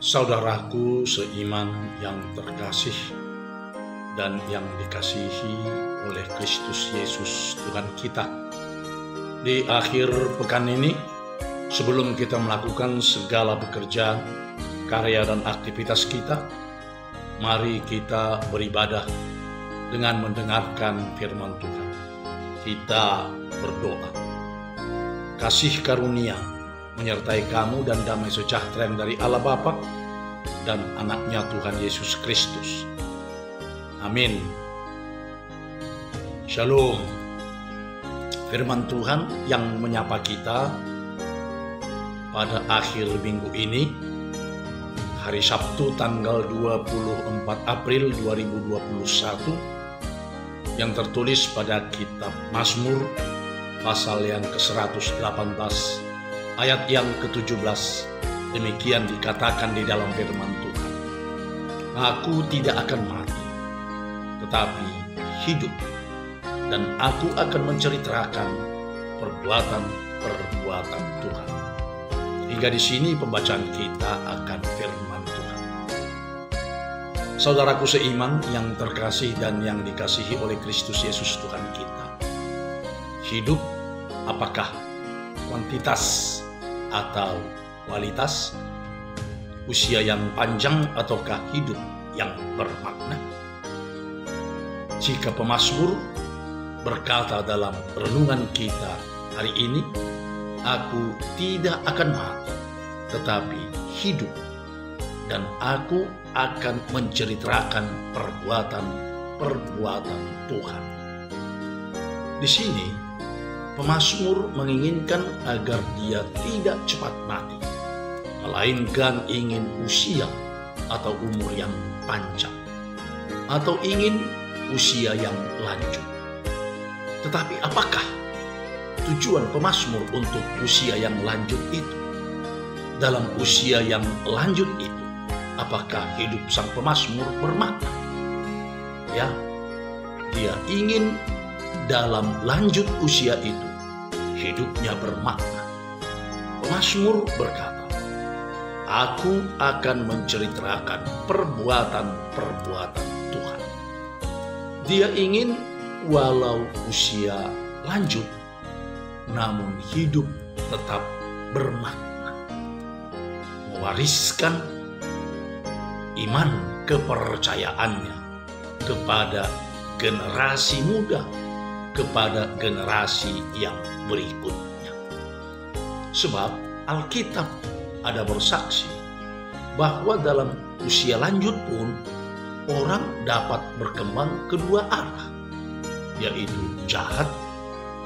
Saudaraku seiman yang terkasih dan yang dikasihi oleh Kristus Yesus Tuhan kita. Di akhir pekan ini, sebelum kita melakukan segala pekerjaan, karya dan aktivitas kita, mari kita beribadah dengan mendengarkan firman Tuhan. Kita berdoa. Kasih karunia menyertai kamu dan damai sejahtera yang dari Allah Bapa dan anaknya Tuhan Yesus Kristus. Amin. Shalom. Firman Tuhan yang menyapa kita pada akhir minggu ini, hari Sabtu tanggal 24 April 2021, yang tertulis pada kitab Mazmur pasal yang ke-118 ayat yang ke-17. Demikian dikatakan di dalam firman Tuhan. Aku tidak akan mati, tetapi hidup, dan aku akan menceritakan perbuatan-perbuatan Tuhan. Hingga di sini pembacaan kita akan firman Tuhan. Saudaraku seiman yang terkasih dan yang dikasihi oleh Kristus Yesus Tuhan kita. Hidup apakah kuantitas atau kualitas? Usia yang panjang ataukah hidup yang bermakna? Jika pemazmur berkata dalam renungan kita hari ini, aku tidak akan mati, tetapi hidup, dan aku akan menceritakan perbuatan-perbuatan Tuhan. Di sini pemazmur menginginkan agar dia tidak cepat mati, melainkan ingin usia atau umur yang panjang, atau ingin usia yang lanjut. Tetapi apakah tujuan pemazmur untuk usia yang lanjut itu? Dalam usia yang lanjut itu, apakah hidup sang pemazmur bermakna? Ya, dia ingin dalam lanjut usia itu, hidupnya bermakna. Pemazmur berkata, aku akan menceritakan perbuatan-perbuatan Tuhan. Dia ingin walau usia lanjut, namun hidup tetap bermakna. Mewariskan iman kepercayaannya kepada generasi muda, kepada generasi yang berikutnya. Sebab Alkitab ada bersaksi bahwa dalam usia lanjut pun orang dapat berkembang kedua arah, yaitu jahat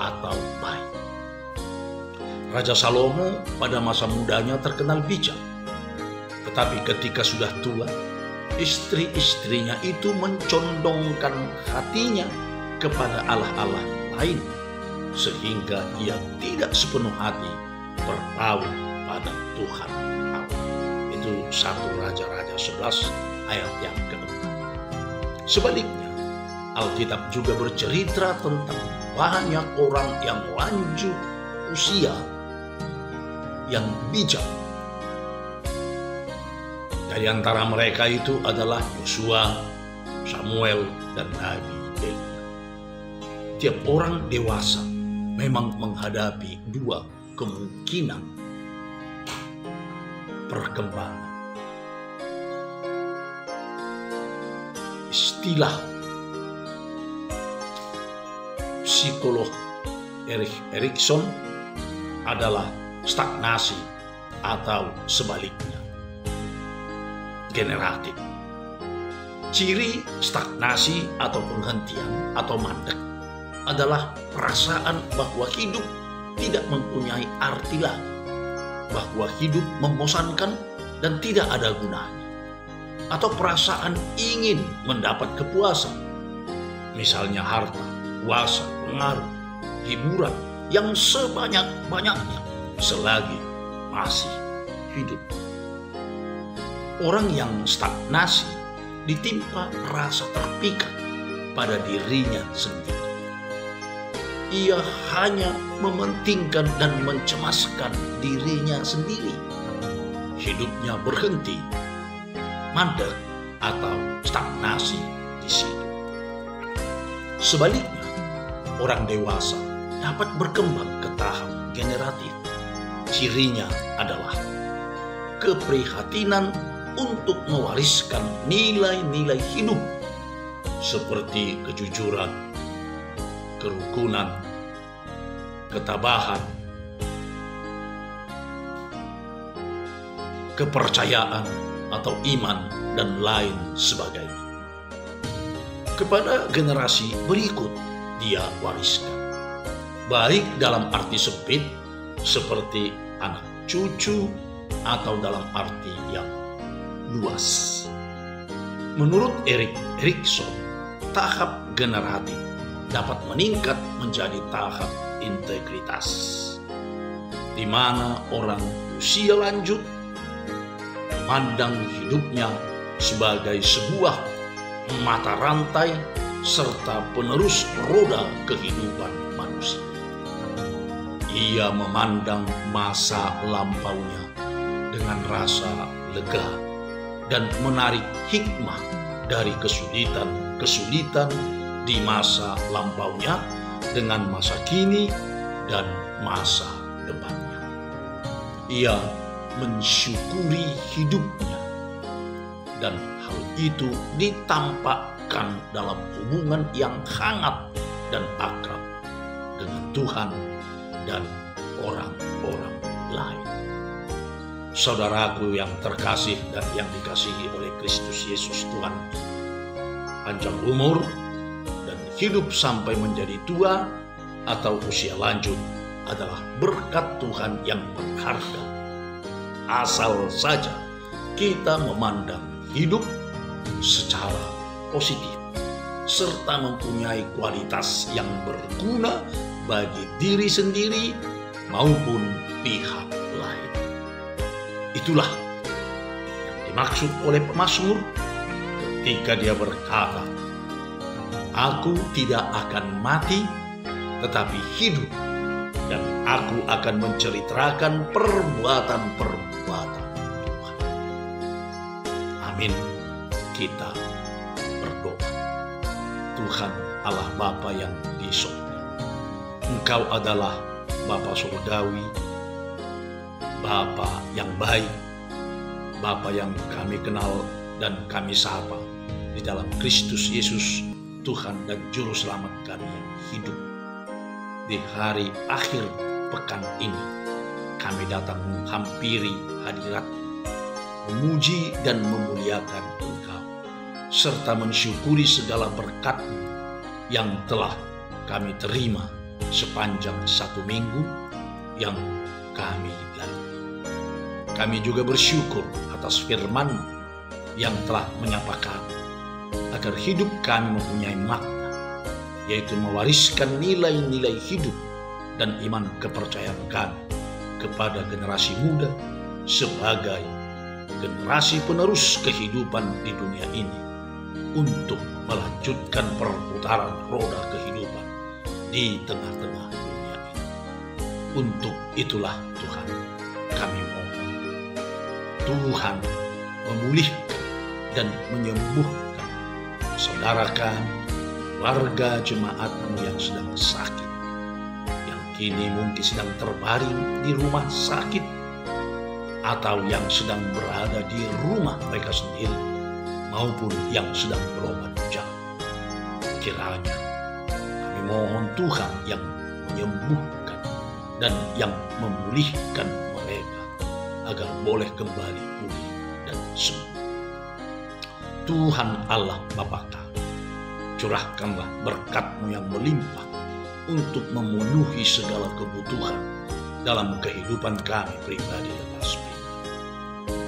atau baik. Raja Salomo pada masa mudanya terkenal bijak, tetapi ketika sudah tua, istri-istrinya itu mencondongkan hatinya kepada allah-allah lain, sehingga ia tidak sepenuh hati berpaut pada Tuhan Allah. Itu 1 Raja-Raja 11 ayat yang ke-4. Sebaliknya, Alkitab juga bercerita tentang banyak orang yang lanjut usia yang bijak. Dari antara mereka itu adalah Yosua, Samuel, dan Nabi Elia. Tiap orang dewasa memang menghadapi dua kemungkinan perkembangan. Istilah psikolog Erik Erikson adalah stagnasi atau sebaliknya, generatif. Ciri stagnasi atau penghentian atau mandek adalah perasaan bahwa hidup tidak mempunyai arti lagi, bahwa hidup membosankan dan tidak ada gunanya, atau perasaan ingin mendapat kepuasan, misalnya harta, kuasa, pengaruh, hiburan yang sebanyak-banyaknya selagi masih hidup. Orang yang stagnasi ditimpa rasa terpikat pada dirinya sendiri. Ia hanya mementingkan dan mencemaskan dirinya sendiri. Hidupnya berhenti mandek atau stagnasi di situ. Sebaliknya, orang dewasa dapat berkembang ke tahap generatif. Cirinya adalah keprihatinan untuk mewariskan nilai-nilai hidup seperti kejujuran, kerukunan, ketabahan, kepercayaan atau iman, dan lain sebagainya. Kepada generasi berikut dia wariskan, baik dalam arti sempit seperti anak cucu atau dalam arti yang luas. Menurut Erik Erikson, tahap generatif dapat meningkat menjadi tahap integritas, di mana orang usia lanjut memandang hidupnya sebagai sebuah mata rantai serta penerus roda kehidupan manusia. Ia memandang masa lampaunya dengan rasa lega dan menarik hikmah dari kesulitan di masa lampaunya dengan masa kini dan masa depannya. Ia mensyukuri hidupnya, dan hal itu ditampakkan dalam hubungan yang hangat dan akrab dengan Tuhan dan orang-orang lain. Saudaraku yang terkasih dan yang dikasihi oleh Kristus Yesus Tuhan, panjang umur dan hidup sampai menjadi tua atau usia lanjut adalah berkat Tuhan yang berharga. Asal saja kita memandang hidup secara positif serta mempunyai kualitas yang berguna bagi diri sendiri maupun pihak lain. Itulah yang dimaksud oleh pemazmur ketika dia berkata, "Aku tidak akan mati, tetapi hidup, dan aku akan menceritakan perbuatan-perbuatan Tuhan." Amin. Kita berdoa. Tuhan Allah Bapa yang di surga, Engkau adalah Bapa surgawi, Bapa yang baik, Bapa yang kami kenal dan kami sapa di dalam Kristus Yesus, Tuhan dan Juru Selamat kami yang hidup. Di hari akhir pekan ini, kami datang menghampiri hadirat, memuji dan memuliakan Engkau, serta mensyukuri segala berkat-Mu yang telah kami terima sepanjang 1 minggu yang kami lalui. Kami juga bersyukur atas firman yang telah menyapa kami, agar hidup kami mempunyai makna, yaitu mewariskan nilai-nilai hidup dan iman kepercayaan kami kepada generasi muda sebagai generasi penerus kehidupan di dunia ini untuk melanjutkan perputaran roda kehidupan di tengah-tengah dunia ini. Untuk itulah Tuhan, kami mohon Tuhan memulihkan dan menyembuhkan saudara kami, warga jemaat-Mu yang sedang sakit, yang kini mungkin sedang terbaring di rumah sakit, atau yang sedang berada di rumah mereka sendiri, maupun yang sedang berobat jauh. Kiranya kami mohon Tuhan yang menyembuhkan dan yang memulihkan mereka agar boleh kembali pulih dan sembuh. Tuhan Allah Bapa kami, curahkanlah berkat-Mu yang melimpah untuk memenuhi segala kebutuhan dalam kehidupan kami pribadi lepas pribadi.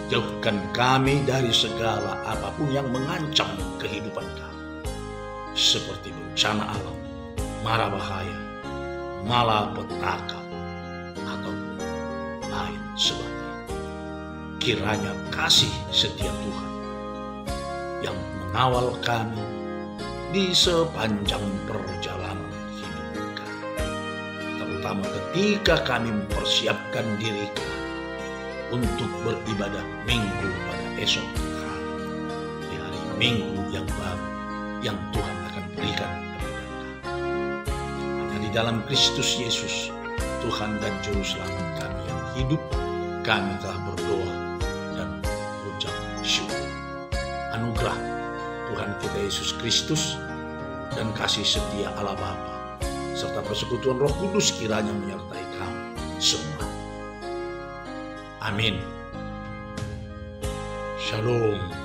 Jauhkan kami dari segala apapun yang mengancam kehidupan kami, seperti bencana alam, mara bahaya, malapetaka, ataupun lain sebagainya. Kiranya kasih setia Tuhan yang mengawal kami di sepanjang perjalanan hidup kami, terutama ketika kami mempersiapkan diri kami untuk beribadah minggu pada esok hari. minggu yang baru yang Tuhan akan berikan kepada kami. Hanya di dalam Kristus Yesus, Tuhan dan Juru Selamat kami yang hidup, kami telah berdoa dan berucap syukur. Anugerah Tuhan kita Yesus Kristus dan kasih setia Allah Bapa serta persekutuan Roh Kudus kiranya menyertai kamu semua. Amin. Shalom.